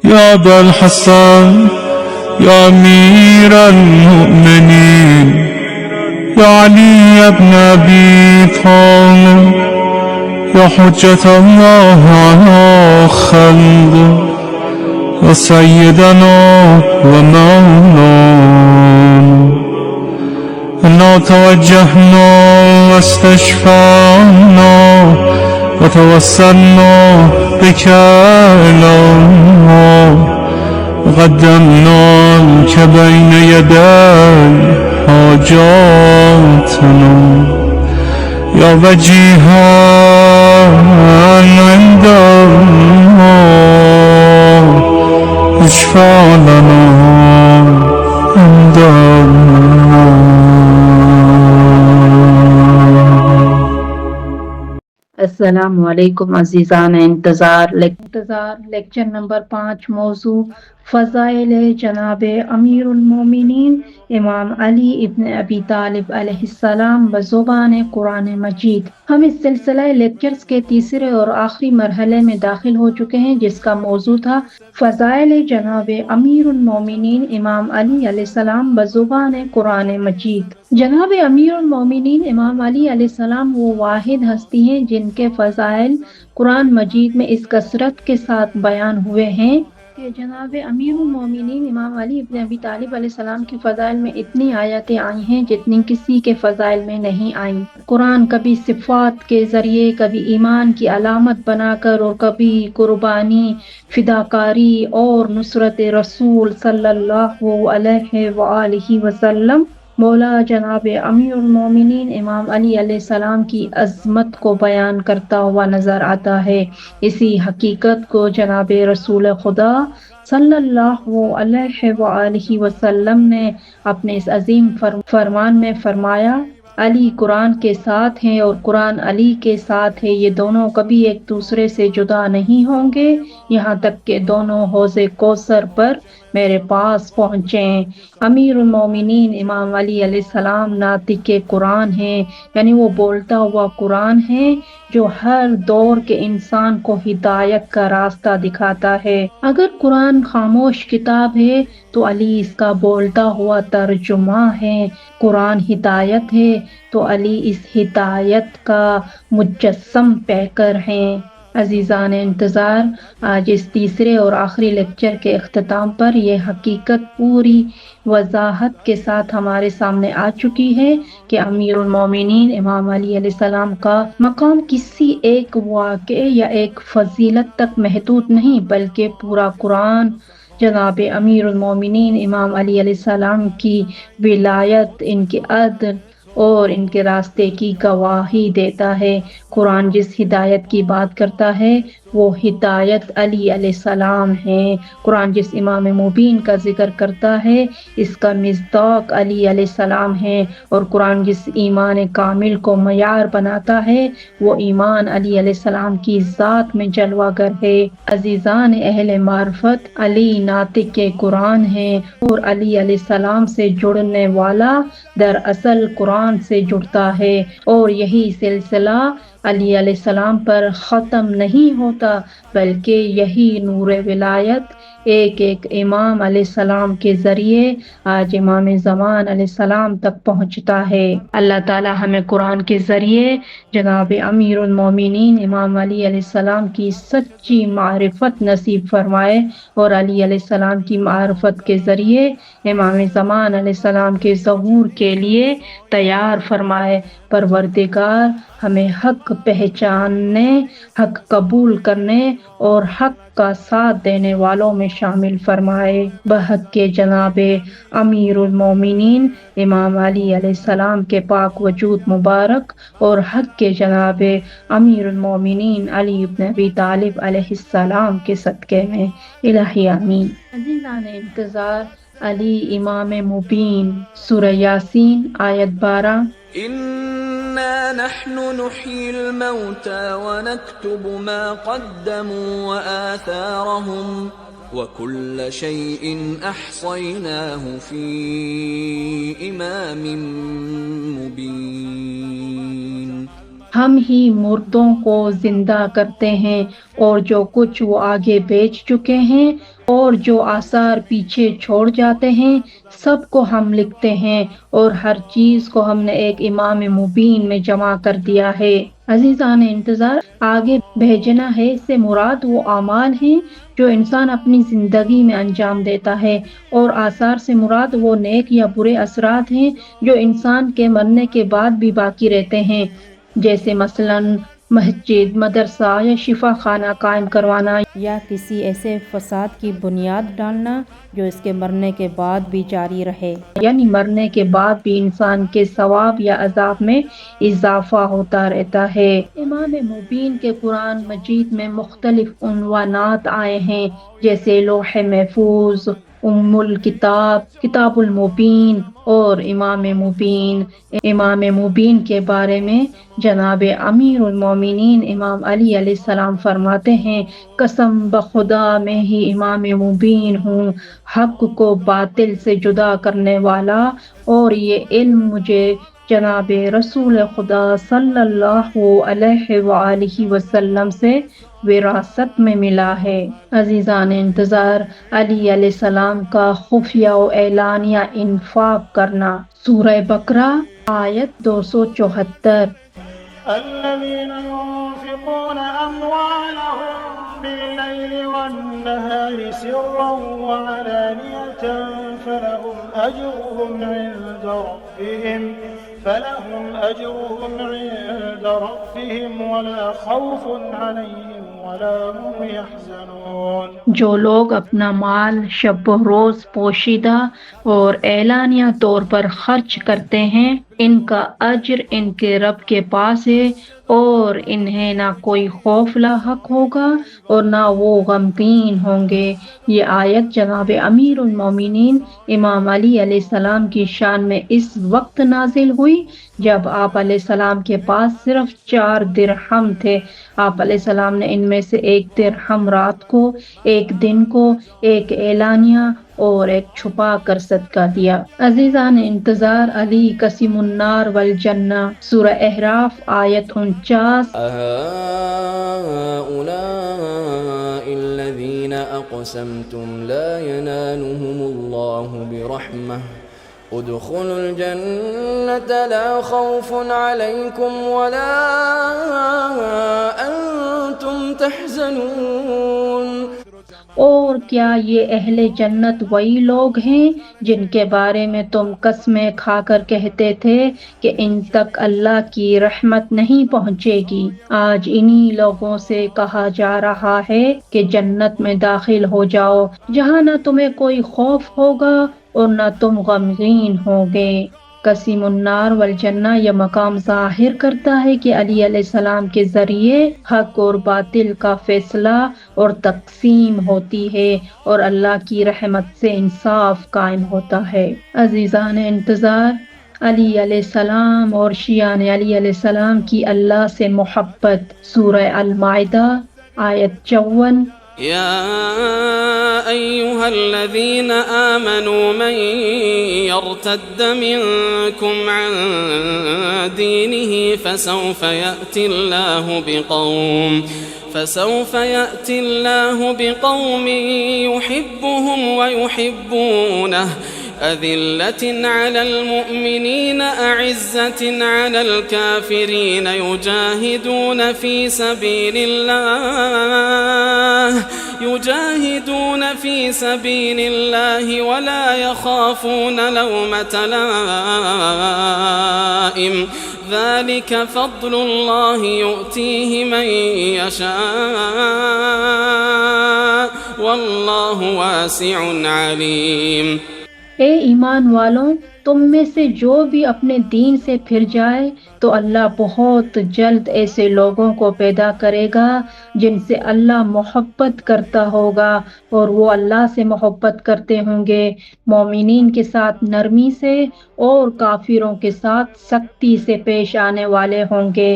يا أبا الحسن يا أمير المؤمنين يا علي بن أبي طالب يا حجة الله على خلقه يا سيدنا ومولانا إنا توجهنا واستشفعنا وتوسلنا بك إلى الله وقدمناك بين يدي حاجاتنا يا وجيها عند الله اشفع لنا عند الله. السلام علیکم عزیزان انتظار لیکچر نمبر 5 موضوع فضائل جناب امیر المومنین امام علی ابن ابی طالب علیہ السلام بزبان قرآن مجید۔ ہم اس سلسلہ لیکچرز کے تیسرے اور آخری مرحلے میں داخل ہو چکے ہیں، جس کا موضوع تھا فضائل جناب امیر المومنین امام علی علیہ السلام بزبان قرآن مجید۔ جناب امیر المومنین امام علی علیہ السلام وہ واحد ہستی ہیں جن کے فضائل قرآن مجید میں اس کثرت کے ساتھ بیان ہوئے ہیں کہ جناب امیر المومنین امام علی ابن ابی طالب علیہ السلام کے فضائل میں اتنی آیتیں آئی ہیں جتنی کسی کے فضائل میں نہیں آئیں۔ قرآن کبھی صفات کے ذریعے، کبھی ایمان کی علامت بنا کر، اور کبھی قربانی، فداکاری اور نصرت رسول صلی اللہ علیہ وآلہ وسلم مولا جناب امیر المومنین امام علی علیہ السلام کی عظمت کو بیان کرتا ہوا نظر آتا ہے۔ اسی حقیقت کو جناب رسول خدا صلی اللہ علیہ وآلہ وسلم نے اپنے اس عظیم فرمان میں فرمایا، علی قرآن کے ساتھ ہیں اور قرآن علی کے ساتھ ہے، یہ دونوں کبھی ایک دوسرے سے جدا نہیں ہوں گے یہاں تک کہ دونوں حوض کوثر پر میرے پاس پہنچیں۔ امیر المومنین امام علی علیہ السلام ناطق قرآن ہیں، یعنی وہ بولتا ہوا قرآن ہے جو ہر دور کے انسان کو ہدایت کا راستہ دکھاتا ہے۔ اگر قرآن خاموش کتاب ہے تو علی اس کا بولتا ہوا ترجمہ ہے، قرآن ہدایت ہے تو علی اس ہدایت کا مجسم پیکر ہیں۔ عزیزان انتظار، آج اس تیسرے اور آخری لیکچر کے اختتام پر یہ حقیقت پوری وضاحت کے ساتھ ہمارے سامنے آ چکی ہے کہ امیر المومنین امام علی علیہ السلام کا مقام کسی ایک واقعے یا ایک فضیلت تک محدود نہیں، بلکہ پورا قرآن جناب امیر المومنین امام علی علیہ السلام کی ولایت، ان کے عدل اور ان کے راستے کی گواہی دیتا ہے۔ قرآن جس ہدایت کی بات کرتا ہے وہ ہدایت علی علیہ السلام ہے۔ قرآن جس امام مبین کا ذکر کرتا ہے اس کا مصداق علی علیہ السلام ہے، اور قرآن جس ایمان کامل کو معیار بناتا ہے وہ ایمان علی علیہ السلام کی ذات میں جلوہ گر ہے۔ عزیزان اہل معرفت، علی ناطق قرآن ہے اور علی علیہ السلام سے جڑنے والا دراصل قرآن سے جڑتا ہے، اور یہی سلسلہ علی علیہ السلام پر ختم نہیں ہوتا، بلکہ یہی نور ولایت ایک ایک امام علیہ السلام کے ذریعے آج امام زمان علیہ السلام تک پہنچتا ہے۔ اللہ تعالی ہمیں قرآن کے ذریعے جناب امیر المومنین امام علی علیہ السلام کی سچی معرفت نصیب فرمائے، اور علی علیہ السلام کی معرفت کے ذریعے امام زمان علیہ السلام کے ظہور کے لیے تیار فرمائے۔ پروردگار ہمیں حق پہچاننے، حق قبول کرنے اور حق کا ساتھ دینے والوں میں شامل فرمائے۔ بحق کے جناب امیر المومنین امام علی علیہ السلام کے پاک وجود مبارک اور حق کے جناب امیر المومنین علی ابن ابی طالب علیہ السلام کے صدقے میں، الہی آمین۔ عزیزان انتظار، علی امام مبین، سورہ یاسین آیت 12۔ إنا نحن نحيي الموتى ونكتب ما قدموا وآثارهم وكل شيء أحصيناه في إمام مبين۔ ہم ہی مردوں کو زندہ کرتے ہیں، اور جو کچھ وہ آگے بیچ چکے ہیں اور جو آثار پیچھے چھوڑ جاتے ہیں سب کو ہم لکھتے ہیں، اور ہر چیز کو ہم نے ایک امام مبین میں جمع کر دیا ہے۔ عزیزان انتظار، آگے بھیجنا ہے سے مراد وہ اعمال ہیں جو انسان اپنی زندگی میں انجام دیتا ہے، اور آثار سے مراد وہ نیک یا برے اثرات ہیں جو انسان کے مرنے کے بعد بھی باقی رہتے ہیں، جیسے مثلاً مسجد، مدرسہ یا شفا خانہ قائم کروانا، یا کسی ایسے فساد کی بنیاد ڈالنا جو اس کے مرنے کے بعد بھی جاری رہے۔ یعنی مرنے کے بعد بھی انسان کے ثواب یا عذاب میں اضافہ ہوتا رہتا ہے۔ امام مبین کے قرآن مجید میں مختلف عنوانات آئے ہیں، جیسے لوح محفوظ، ام الکتاب، کتاب المبین اور امام مبین۔ امام مبین کے بارے میں جناب امیر المومنین امام علی علیہ السلام فرماتے ہیں، قسم بخدا میں ہی امام مبین ہوں، حق کو باطل سے جدا کرنے والا، اور یہ علم مجھے جناب رسول خدا صلی اللہ علیہ وآلہ وسلم سے وراثت میں ملا ہے۔ عزیزان انتظار، علی علیہ السلام کا خفیہ و اعلانیہ انفاق کرنا۔ سورہ بقرہ آیت 274۔ الذين ينفقون أموالهم بالليل والنهار سرا وعلانية فلهم أجرهم عند ربهم ولا خوف عليهم ولا هم يحزنون۔ جو لوگ اپنا مال شب و روز پوشیدہ اور اعلانیہ طور پر خرچ کرتے ہیں، ان کا اجر ان کے رب کے پاس ہے، اور انہیں نہ کوئی خوف لاحق ہوگا اور نہ وہ غمگین ہوں گے۔ یہ آیت جناب امیر المومنین امام علی علیہ السلام کی شان میں اس وقت نازل ہوئی جب آپ علیہ السلام کے پاس صرف 4 درہم تھے۔ آپ علیہ السلام نے ان میں سے 1 درہم رات کو، 1 دن کو، 1 اعلانیہ اور 1 چھپا کر صدقہ دیا۔ عزیزان انتظار، علی قسیم النار والجنہ، سورہ احراف آیت 49۔ هؤلاء الذين أقسمتم لا ينالهم الله برحمة ادخلوا الجنة لا خوف عليكم ولا أنتم تحزنون۔ اور کیا یہ اہل جنت وہی لوگ ہیں جن کے بارے میں تم قسمیں کھا کر کہتے تھے کہ ان تک اللہ کی رحمت نہیں پہنچے گی؟ آج انہی لوگوں سے کہا جا رہا ہے کہ جنت میں داخل ہو جاؤ، جہاں نہ تمہیں کوئی خوف ہوگا اور نہ تم غمگین ہوگے۔ قسیم النار والجنہ یہ مقام ظاہر کرتا ہے کہ علی علیہ السلام کے ذریعے حق اور باطل کا فیصلہ اور تقسیم ہوتی ہے اور اللہ کی رحمت سے انصاف قائم ہوتا ہے۔ عزیزان انتظار، علی علیہ السلام اور شیعان علی علیہ السلام کی اللہ سے محبت، سورہ المائدہ آیت 54۔ يا أيها الذين آمنوا من يرتد منكم عن دينه فسوف يأتي الله بقوم يحبهم ويحبونه أذلة على المؤمنين أعزة على الكافرين يجاهدون في سبيل الله ولا يخافون لومة لائم ذلك فضل الله يؤتيه من يشاء والله واسع عليم۔ اے ایمان والوں، تم میں سے جو بھی اپنے دین سے پھر جائے تو اللہ بہت جلد ایسے لوگوں کو پیدا کرے گا جن سے اللہ محبت کرتا ہوگا اور وہ اللہ سے محبت کرتے ہوں گے، مومنین کے ساتھ نرمی سے اور کافروں کے ساتھ سختی سے پیش آنے والے ہوں گے۔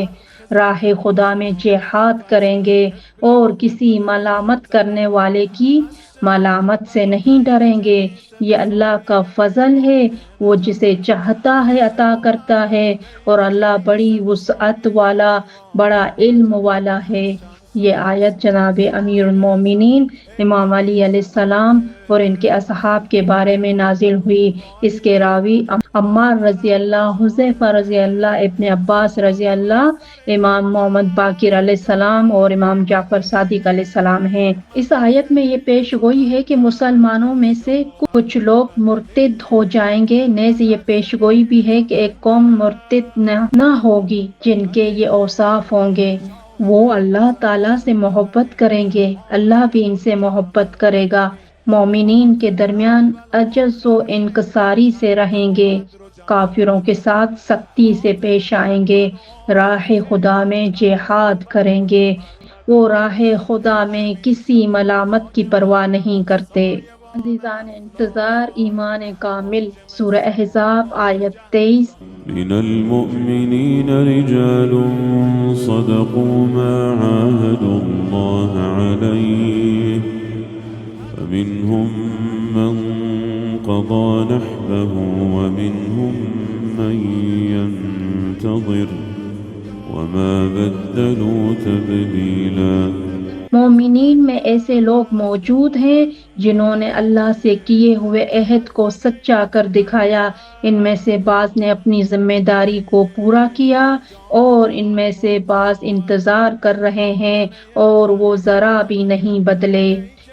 راہ خدا میں جہاد کریں گے اور کسی ملامت کرنے والے کی ملامت سے نہیں ڈریں گے۔ یہ اللہ کا فضل ہے، وہ جسے چاہتا ہے عطا کرتا ہے، اور اللہ بڑی وسعت والا، بڑا علم والا ہے۔ یہ آیت جناب امیر المومنین امام علی علیہ السلام اور ان کے اصحاب کے بارے میں نازل ہوئی۔ اس کے راوی عمار رضی اللہ، حذیفہ رضی اللہ، ابن عباس رضی اللہ، امام محمد باقر علیہ السلام اور امام جعفر صادق علیہ السلام ہیں۔ اس آیت میں یہ پیش گوئی ہے کہ مسلمانوں میں سے کچھ لوگ مرتد ہو جائیں گے، نیز یہ پیش گوئی بھی ہے کہ ایک قوم مرتد نہ ہوگی جن کے یہ اوصاف ہوں گے۔ وہ اللہ تعالیٰ سے محبت کریں گے، اللہ بھی ان سے محبت کرے گا۔ مومنین کے درمیان عجز و انکساری سے رہیں گے، کافروں کے ساتھ سختی سے پیش آئیں گے، راہ خدا میں جہاد کریں گے۔ وہ راہ خدا میں کسی ملامت کی پرواہ نہیں کرتے۔ عزیزان انتظار، ایمان کامل، سورہ احزاب آیت 23۔ من المؤمنين رجال صدقوا ما عاهدوا الله عليه فمنهم من قضى نحبه ومنهم من ينتظر وما بدلوا تبديلا۔ مومنین میں ایسے لوگ موجود ہیں جنہوں نے اللہ سے کیے ہوئے عہد کو سچا کر دکھایا۔ ان میں سے بعض نے اپنی ذمہ داری کو پورا کیا اور ان میں سے بعض انتظار کر رہے ہیں اور وہ ذرا بھی نہیں بدلے۔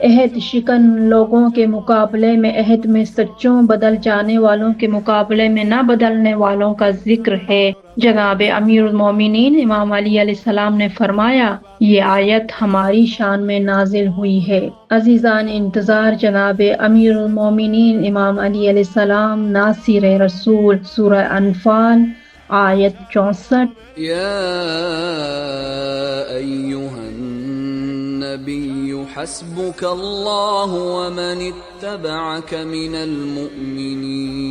عہد شکن لوگوں کے مقابلے میں عہد میں سچوں، بدل جانے والوں کے مقابلے میں نہ بدلنے والوں کا ذکر ہے۔ جناب امیر المومنین امام علی علیہ السلام نے فرمایا، یہ آیت ہماری شان میں نازل ہوئی ہے۔ عزیزان انتظار، جناب امیر المومنین امام علی علیہ السلام ناصر رسول، سورہ انفال آیت 64۔ یا ایہا النبی حسبک اللہ ومن اتبعک من المؤمنین۔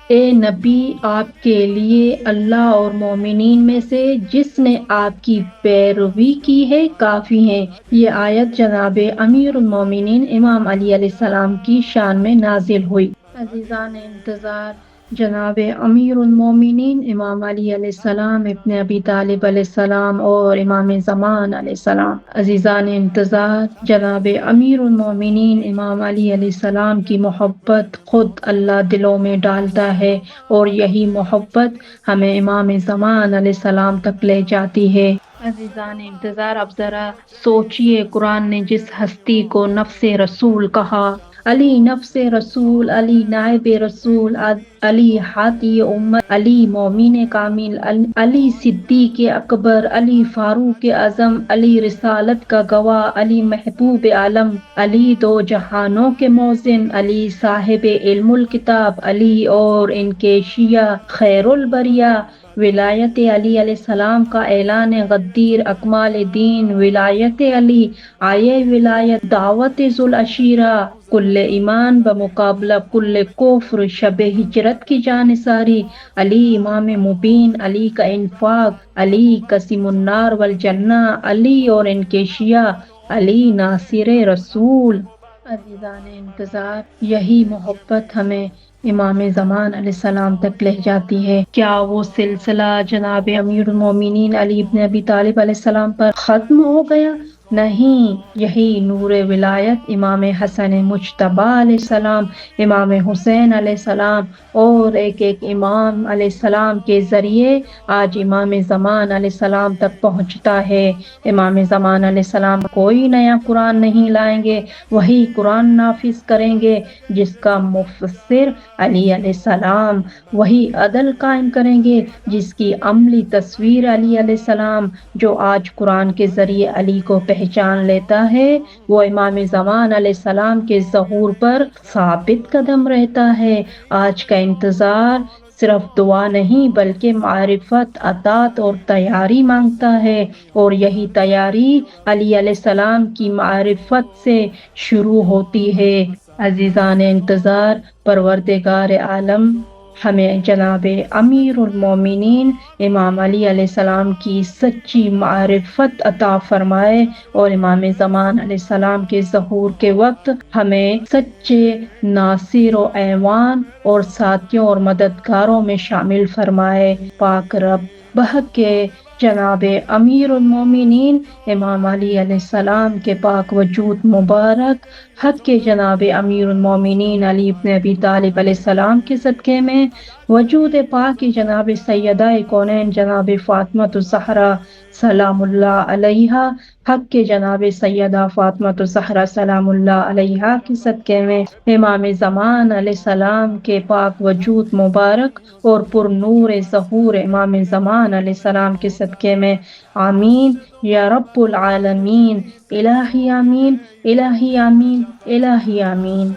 اے نبی، آپ کے لیے اللہ اور مومنین میں سے جس نے آپ کی پیروی کی ہے کافی ہیں۔ یہ آیت جناب امیر المومنین امام علی علیہ السلام کی شان میں نازل ہوئی۔ عزیزان انتظار، جناب امیر المومنین امام علی علیہ السلام ابن ابی طالب علیہ السلام اور امام زمان علیہ السلام۔ عزیزان انتظار، جناب امیر المومنین امام علی علیہ السلام کی محبت خود اللہ دلوں میں ڈالتا ہے، اور یہی محبت ہمیں امام زمان علیہ السلام تک لے جاتی ہے۔ عزیزان انتظار، اب ذرا سوچئے، قرآن نے جس ہستی کو نفس رسول کہا، علی نفس رسول، علی نائب رسول، علی ہادی امت، علی مومن کامل، علی صدیق اکبر، علی فاروق اعظم، علی رسالت کا گواہ، علی محبوب عالم، علی دو جہانوں کے موزن، علی صاحب علم الکتاب، علی اور ان کے شیعہ خیر البریہ۔ ولایت علی علیہ السلام کا اعلان غدیر اکمال دین، ولایت علی، آئے ولایت، دعوت ذوالعشیرہ، کل ایمان بمقابلہ کل کفر، شب ہجرت کی جانثاری، علی امام مبین، علی کا انفاق، علی قسم النار والجنہ، علی اور ان کے شیعہ، علی ناصر رسول۔ عزیزان انتظار، یہی محبت ہمیں امام زمان علیہ السلام تک لے جاتی ہے۔ کیا وہ سلسلہ جناب امیر المومنین علی ابن ابی طالب علیہ السلام پر ختم ہو گیا؟ نہیں، یہی نور ولایت امام حسن مجتبی علیہ السلام، امام حسین علیہ السلام اور ایک ایک امام علیہ السلام کے ذریعے آج امام زمان علیہ السلام تک پہنچتا ہے۔ امام زمان علیہ السلام کوئی نیا قرآن نہیں لائیں گے، وہی قرآن نافذ کریں گے جس کا مفسر علی علیہ السلام، وہی عدل قائم کریں گے جس کی عملی تصویر علی علیہ السلام، جو آج قرآن کے ذریعے علی کو پہچان لیتا ہے، وہ امام زمان علیہ السلام کے ظہور پر ثابت قدم رہتا ہے۔ آج کا انتظار صرف دعا نہیں بلکہ معرفت، اطاعت اور تیاری مانگتا ہے، اور یہی تیاری علی علیہ السلام کی معرفت سے شروع ہوتی ہے۔ عزیزان انتظار، پروردگار عالم ہمیں جناب امیر المومنین امام علی علیہ السلام کی سچی معرفت عطا فرمائے، اور امام زمان علیہ السلام کے ظہور کے وقت ہمیں سچے ناصر و اعوان اور ساتھیوں اور مددگاروں میں شامل فرمائے۔ پاک رب بحق کے جناب امیر المومنین امام علی علیہ السلام کے پاک وجود مبارک، حق کے جناب امیر المومنین علی بن ابی طالب علیہ السلام کے صدقے میں، وجود پاک کی جناب سیدہ کونین جناب فاطمہ الزہرا سلام اللہ علیہا، حق کے جناب سیدہ فاطمہ الزہرا سلام اللہ علیہا کے صدقے میں، امام زمان علیہ السلام کے پاک وجود مبارک اور پر نور ظہور امام زمان علیہ السلام کے صدقے میں، آمین یا رب العالمین، الہی آمین، الہی آمین، الہی آمین۔